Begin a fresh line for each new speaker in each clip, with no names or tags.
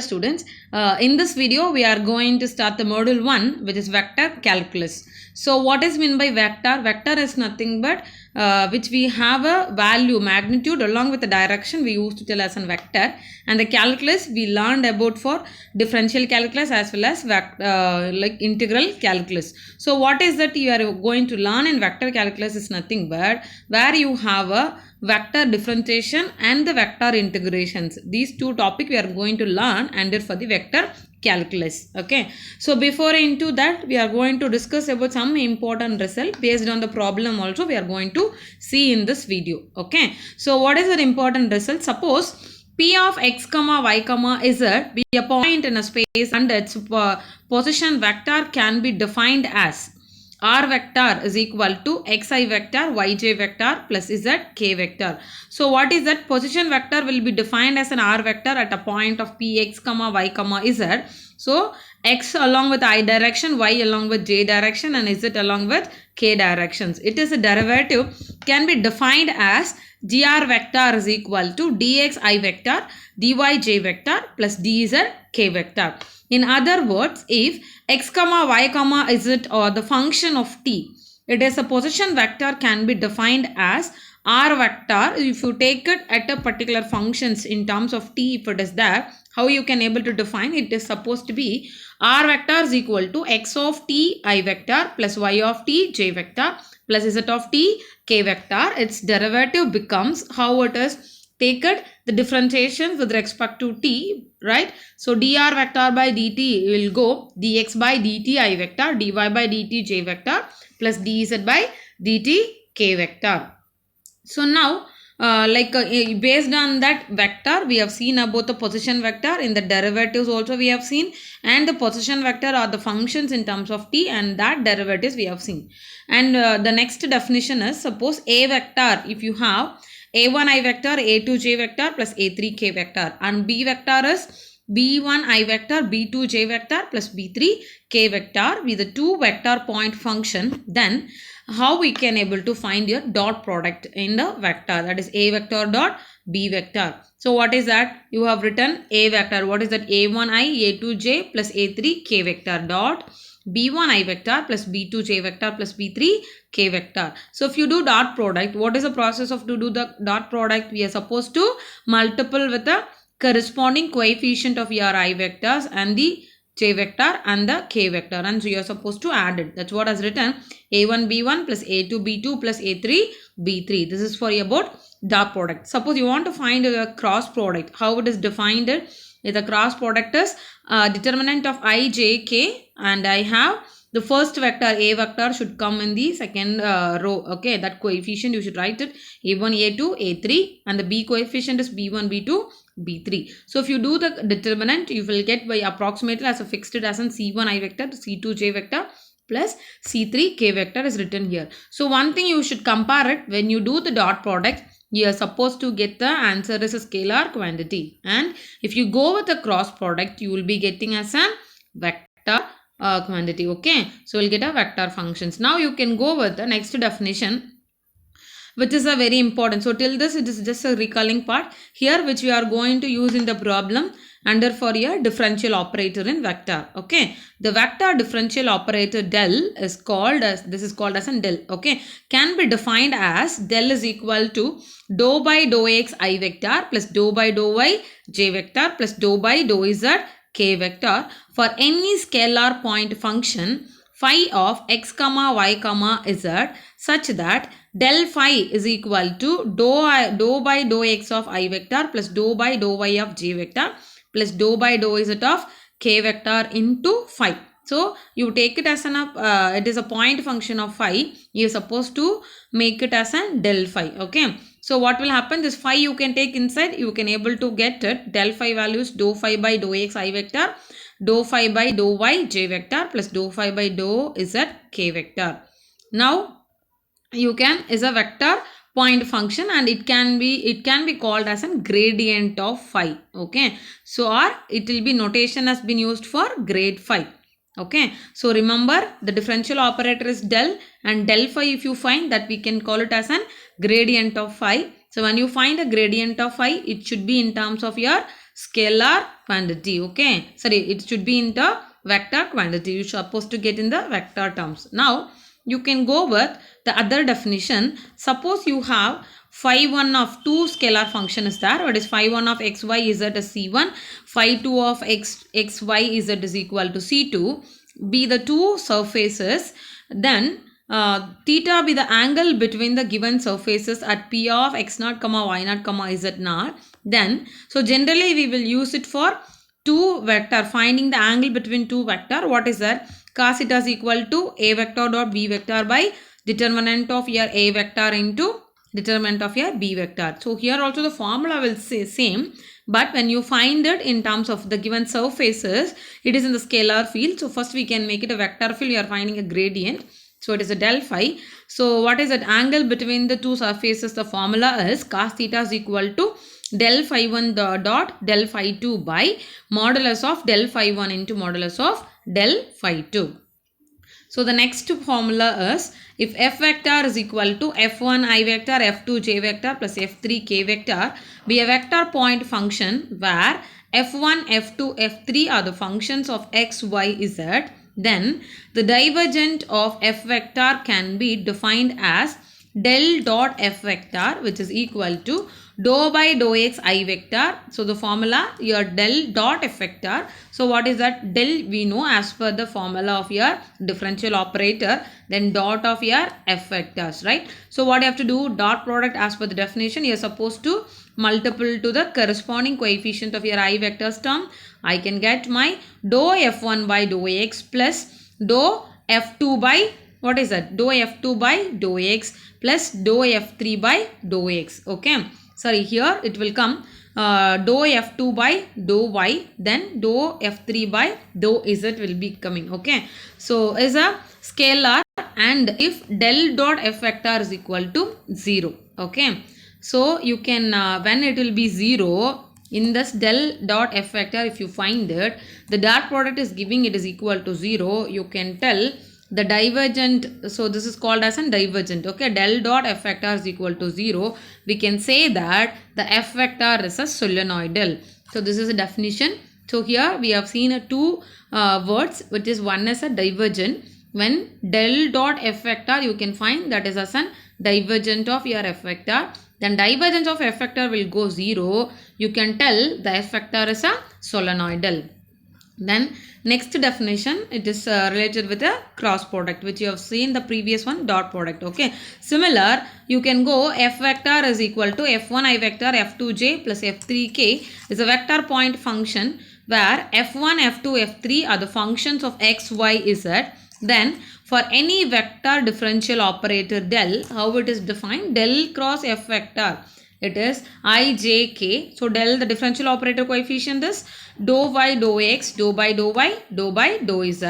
Students, in this video we are going to start the module 1, which is vector calculus. So what is meant by vector? Vector is nothing but which we have a value magnitude along with the direction we used to tell as a vector, and the calculus we learned about for differential calculus as well as like integral calculus. So what is that you are going to learn in vector calculus is nothing but where you have a vector differentiation and the vector integrations. These two topics we are going to learn under for the vector calculus. Okay, so before into that we are going to discuss about some important result based on the problem also we are going to see in this video. Okay, so what is the important result? Suppose P of x comma y comma z be a point in a space and its position vector can be defined as r vector is equal to xi vector yj vector plus zk vector. So what is that? Position vector will be defined as an r vector at a point of px comma y comma z. So x along with I direction, y along with j direction, and z along with k directions. It is a derivative can be defined as gr vector is equal to dxi vector dyj vector plus dzk vector. In other words, if x comma y comma z or the function of t, it is a position vector can be defined as r vector. If you take it at a particular functions in terms of t, if it is there, how you can able to define it is supposed to be r vector is equal to x of t I vector plus y of t j vector plus z of t k vector. Its derivative becomes how it is. Take it the differentiation with respect to t, right? So dr vector by dt will go dx by dt I vector, dy by dt j vector plus dz by dt k vector. So now based on that vector we have seen about the position vector. In the derivatives also we have seen, and the position vector are the functions in terms of t, and that derivatives we have seen. And the next definition is, suppose a vector, if you have a1 I vector, a2 j vector plus a3 k vector, and b vector is b1 I vector, b2 j vector plus b3 k vector with the two vector point function, then how we can able to find your dot product in the vector, that is a vector dot b vector. So what is that? You have written a vector. What is that? a1i a2j plus a3k vector dot b1i vector plus b2j vector plus b3k vector. So if you do dot product, what is the process of to do the dot product? We are supposed to multiple with the corresponding coefficient of your I vectors and the j vector and the k vector, and so you are supposed to add it. That's what is written, a1 b1 plus a2 b2 plus a3 b3. This is for about dot product. Suppose you want to find a cross product, how it is defined? The cross product is determinant of I, j, k, and I have the first vector a vector should come in the second row. Okay, that coefficient you should write it a1 a2 a3, and the b coefficient is b1 b2 b3. So if you do the determinant, you will get by approximately as a fixed as in c1 I vector to c2 j vector plus c3 k vector is written here. So one thing you should compare it, when you do the dot product, you are supposed to get the answer as a scalar quantity, and if you go with the cross product, you will be getting as a vector quantity. Okay, so we'll get a vector functions. Now you can go with the next definition, which is a very important. So till this it is just a recalling part here, which we are going to use in the problem under for a differential operator in vector. Okay, the vector differential operator del is called as, this is called as a del. Okay, can be defined as del is equal to dou by dou x I vector plus dou by dou y j vector plus dou by dou z k vector for any scalar point function phi of x comma y comma z such that del phi is equal to dou by dou x of I vector plus dou by dou y of j vector plus dou by dou z of k vector into phi. So you take it as an it is a point function of phi. You are supposed to make it as a del phi. Okay, so what will happen? This phi you can take inside, you can able to get it. Del phi values dou phi by dou x I vector, dou phi by dou y j vector plus dou phi by dou z k vector. Now you can is a vector point function, and it can be called as a gradient of phi. Okay, so or it will be notation has been used for grade phi. Okay, so remember the differential operator is del, and del phi if you find that, we can call it as an gradient of phi. So when you find a gradient of phi, it should be in terms of your scalar quantity. Okay, sorry, it should be in the vector quantity. You are supposed to get in the vector terms. Now you can go with the other definition. Suppose you have phi 1 of two scalar function is there. What is phi 1 of x, y, z is c1. Phi 2 of x, y, z is equal to c2. Be the two surfaces. Then theta be the angle between the given surfaces at p of x naught comma y naught comma z naught. Then so generally we will use it for two vector, finding the angle between two vector. What is that? Cos theta is equal to a vector dot b vector by determinant of your a vector into determinant of your b vector. So here also the formula will say same, but when you find it in terms of the given surfaces, it is in the scalar field. So first we can make it a vector field. You are finding a gradient. So it is a del phi. So what is that angle between the two surfaces? The formula is cos theta is equal to del phi 1 dot del phi 2 by modulus of del phi 1 into modulus of del phi 2. So the next formula is if f vector is equal to f1 i vector, f2 j vector plus f3 k vector be a vector point function where f1, f2, f3 are the functions of x, y, z, then the divergent of f vector can be defined as del dot f vector, which is equal to dou by dou x I vector. So the formula your del dot f vector. So what is that? Del we know as per the formula of your differential operator, then dot of your f vectors, right? So what you have to do? Dot product as per the definition. You are supposed to multiple to the corresponding coefficient of your I vectors term. I can get my dou f1 by dou x plus dou f2 by what is that? Dou f2 by dou x plus dou f3 by dou x. Okay. Sorry, here it will come dou f2 by dou y, then dou f3 by dou z will be coming. Okay. So is a scalar, and if del dot f vector is equal to 0. Okay. So you can when it will be 0, in this del dot f vector, if you find it, the dot product is giving it is equal to 0, you can tell the divergent. So this is called as a divergent. Okay, del dot f vector is equal to 0. We can say that the f vector is a solenoidal. So this is a definition. So here we have seen two words, which is one is a divergent. When del dot f vector, you can find that is as a divergent of your f vector. Then divergence of f vector will go 0. You can tell the f vector is a solenoidal. Then next definition, it is related with a cross product, which you have seen the previous one, dot product. Okay. Similar, you can go f vector is equal to f1 I vector f2j plus f3k is a vector point function where f1, f2, f3 are the functions of x, y, z. Then for any vector differential operator del, how it is defined? Del cross f vector. It is I, j, k. So del, the differential operator coefficient is dou y, dou x, dou by dou y, dou by dou z,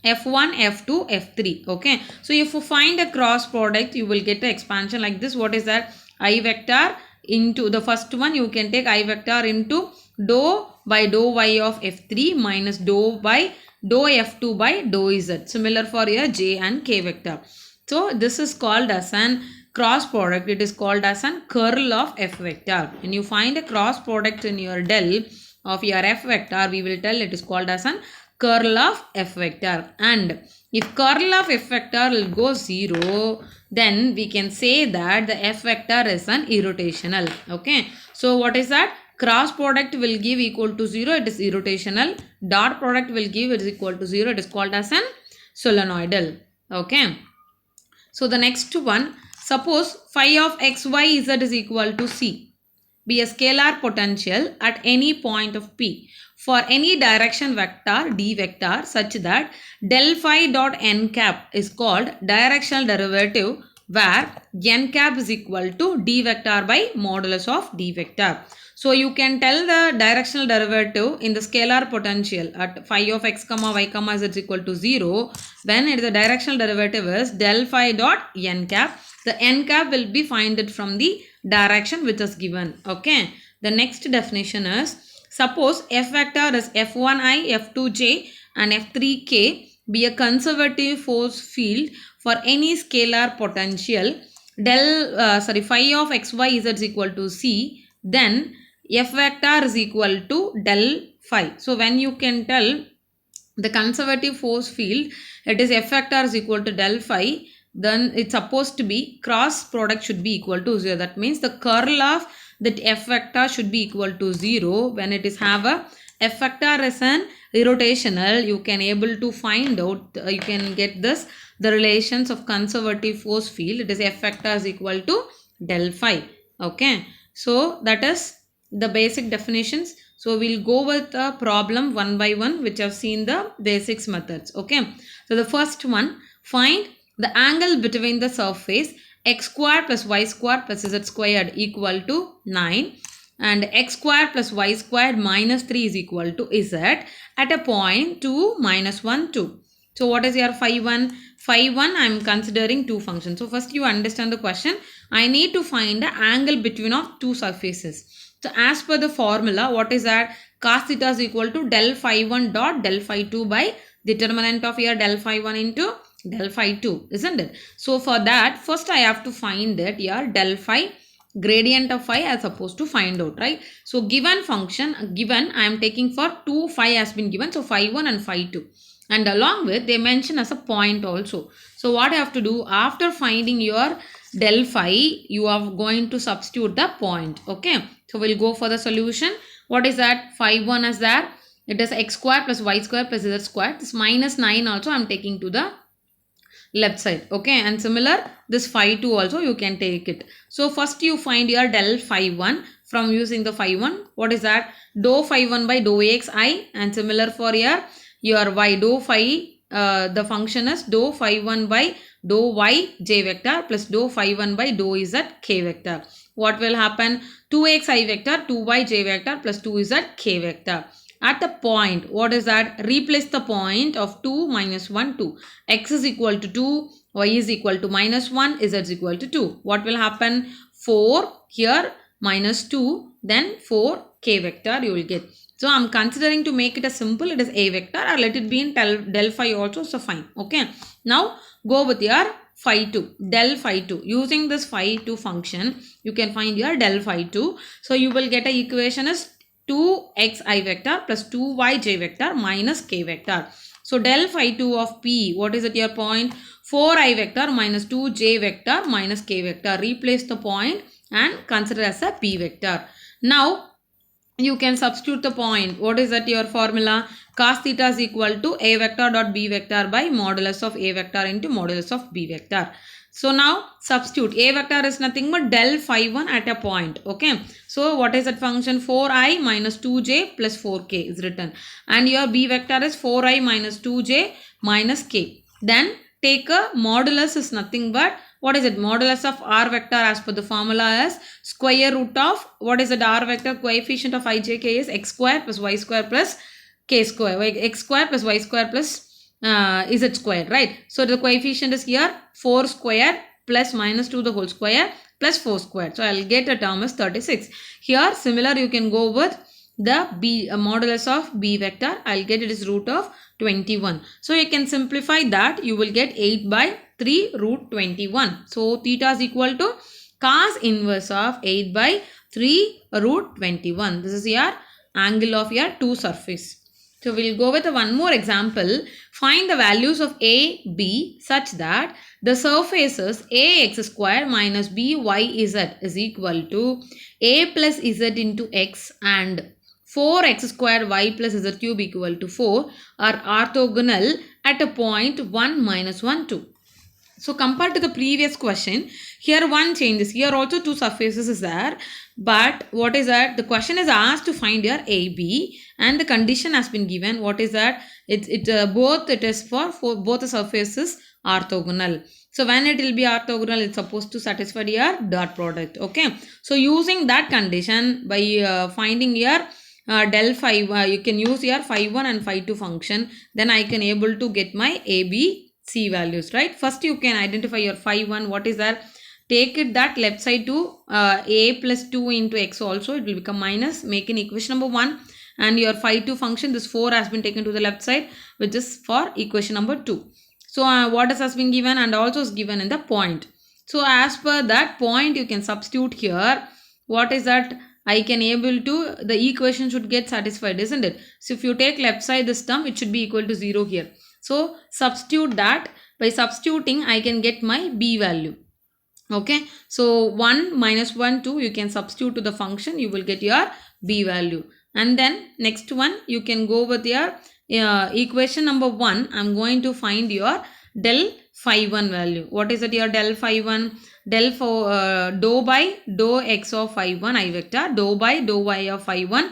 f1, f2, f3. Okay. So if you find a cross product, you will get the expansion like this. What is that? I vector into the first one, you can take I vector into dou by dou y of f3 minus dou by dou f2 by dou z. Similar for your j and k vector. So this is called as an cross product. It is called as an curl of f vector. When you find a cross product in your del of your f vector, we will tell it is called as an curl of f vector. And if curl of f vector will go 0, then we can say that the f vector is an irrotational. Okay. So what is that? Cross product will give equal to 0. It is irrotational. Dot product will give it is equal to 0. It is called as an solenoidal. Okay. So the next one, suppose phi of x, y, z is equal to c. Be a scalar potential at any point of p for any direction vector d vector such that del phi dot n cap is called directional derivative where n cap is equal to d vector by modulus of d vector. So you can tell the directional derivative in the scalar potential at phi of x comma y comma z is equal to 0. When it is the directional derivative is del phi dot n cap. The n cap will be find it from the direction which is given. Okay. The next definition is, suppose f vector is f1i, f2j and f3k be a conservative force field for any scalar potential del phi of xy z is equal to c, then F vector is equal to del phi. So when you can tell the conservative force field, it is F vector is equal to del phi, then it's supposed to be cross product should be equal to 0. That means the curl of that F vector should be equal to 0. When it is have a F vector as an irrotational, you can able to find out, you can get this, the relations of conservative force field. It is F vector is equal to del phi. Okay. So that is the basic definitions. So we'll go with a problem one by one, which have seen the basics methods. Okay. So the first one, find the angle between the surface x squared plus y squared plus z squared equal to 9 and x squared plus y squared minus 3 is equal to z at a point 2 minus 1 2. So what is your phi 1? Phi 1 I am considering two functions. So first you understand the question. I need to find the angle between of two surfaces. So as per the formula, what is that? Cos theta is equal to del phi 1 dot del phi 2 by determinant of your del phi 1 into del phi 2, isn't it? So for that, first I have to find that your del phi, gradient of phi I am supposed to find out, right? So given function, given I am taking for 2 phi has been given. So phi 1 and phi 2. And along with they mention as a point also. So what I have to do, after finding your del phi, you are going to substitute the point. Okay. So we'll go for the solution. What is that? Phi 1 is there. It is x square plus y square plus z square. This minus 9 also I am taking to the left side. Okay. And similar, this phi 2 also you can take it. So first you find your del phi 1 from using the phi 1. What is that? Dou phi 1 by dou x I. And similar for your y, dou phi, the function is dou phi 1 by dou y j vector plus dou phi 1 by dou z k vector. What will happen? 2x I vector, 2y j vector plus 2z k vector. At the point, what is that? Replace the point of 2 minus 1, 2. X is equal to 2, y is equal to minus 1, z is equal to 2. What will happen? 4 here minus 2, then 4 k vector you will get. So I am considering to make it a simple, it is a vector, or let it be in del phi also, so fine. Okay. Now go with your phi 2, del phi 2. Using this phi 2 function, you can find your del phi 2. So you will get a equation as 2x I vector plus 2y j vector minus k vector. So del phi 2 of p, what is at your point? 4i vector minus 2j vector minus k vector. Replace the point and consider as a p vector. Now you can substitute the point. What is that your formula? Cos theta is equal to a vector dot b vector by modulus of a vector into modulus of b vector. So now substitute. A vector is nothing but del phi 1 at a point. Okay. So what is that function? 4i minus 2j plus 4k is written. And your b vector is 4i minus 2j minus k. Then take a modulus is nothing but, what is it? Modulus of r vector as per the formula is square root of, what is it? R vector coefficient of ijk is x square plus y square plus k square. X square plus y square plus z square, right? So the coefficient is here 4 square plus minus 2 the whole square plus 4 square. So I'll get a term as 36. Here similar you can go with the b modulus of b vector. I'll get it is root of 21. So you can simplify that. You will get 8 by 3 root 21. So theta is equal to cos inverse of 8 by 3 root 21. This is your angle of your two surface. So we'll go with one more example. Find the values of a, b such that the surfaces ax square minus by z is equal to a plus z into x and 4x square y plus z cube equal to 4 are orthogonal at a point 1 minus 1 2. So compared to the previous question, here one changes. Here also two surfaces is there. But what is that? The question is asked to find your AB and the condition has been given. What is that? It is for both the surfaces orthogonal. So when it will be orthogonal, it's supposed to satisfy your dot product. Okay. So using that condition by finding your del phi, you can use your phi 1 and phi 2 function. Then I can able to get my AB C values, right? First you can identify your phi 1. What is that? Take it that left side to a plus 2 into x also. It will become minus. Make an equation number 1. And your phi 2 function, this 4 has been taken to the left side, which is for equation number 2. So what has been given and also is given in the point. So as per that point, you can substitute here. What is that? I can able to, the equation should get satisfied, isn't it? So if you take left side this term, it should be equal to 0 here. So substitute that. By substituting, I can get my b value. Okay, so 1 minus 1 2, you can substitute to the function, you will get your b value. And then next one, you can go with your equation number 1. I'm going to find your del phi 1 value. What is it, your del phi 1? Del for dou by dou x of phi 1 I vector, dou by dou y of phi 1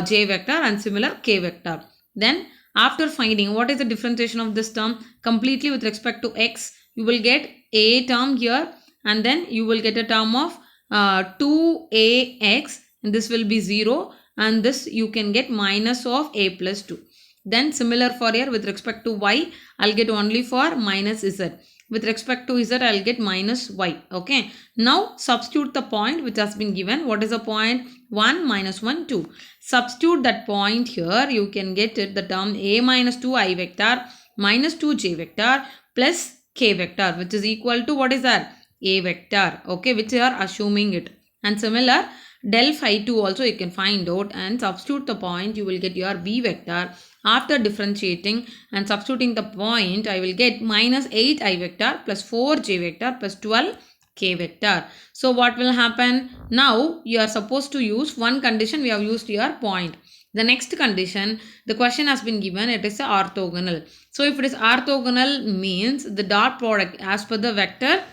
j vector, and similar k vector. Then after finding what is the differentiation of this term completely with respect to x, you will get a term here, and then you will get a term of 2ax, and this will be 0, and this you can get minus of a plus 2. Then similar for here with respect to y, I'll get only for minus z. With respect to z, I'll get minus y. Okay. Now substitute the point which has been given. What is the point? 1 minus 1 2. Substitute that point here. You can get it, the term a minus 2 I vector minus 2 j vector plus k vector, which is equal to, what is that? A vector. Okay, which you are assuming it. And similar del phi 2 also you can find out, and substitute the point, you will get your b vector. After differentiating and substituting the point, I will get minus 8 I vector plus 4 j vector plus 12 k vector. So what will happen? Now you are supposed to use one condition, we have used your point. The next condition, the question has been given, it is orthogonal. So if it is orthogonal, means the dot product as per the vector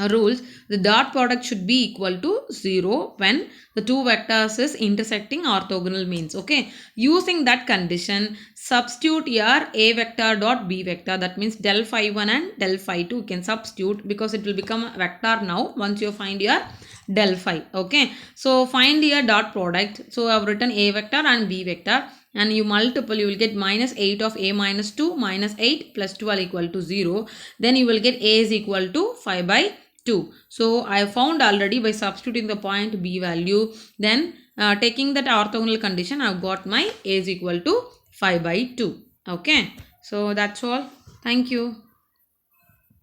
rules, the dot product should be equal to 0 when the two vectors is intersecting orthogonal means. Okay, using that condition, substitute your a vector dot b vector, that means del phi 1 and del phi 2 can substitute, because it will become a vector now once you find your del phi. Okay, so find your dot product. So I have written a vector and b vector, and you multiple, you will get minus 8 of a minus 2 minus 8 plus 12 equal to 0. Then you will get a is equal to 5 by 2. So I found already by substituting the point b value. Then taking that orthogonal condition, I have got my a is equal to 5 by 2. Okay, so that's all. Thank you.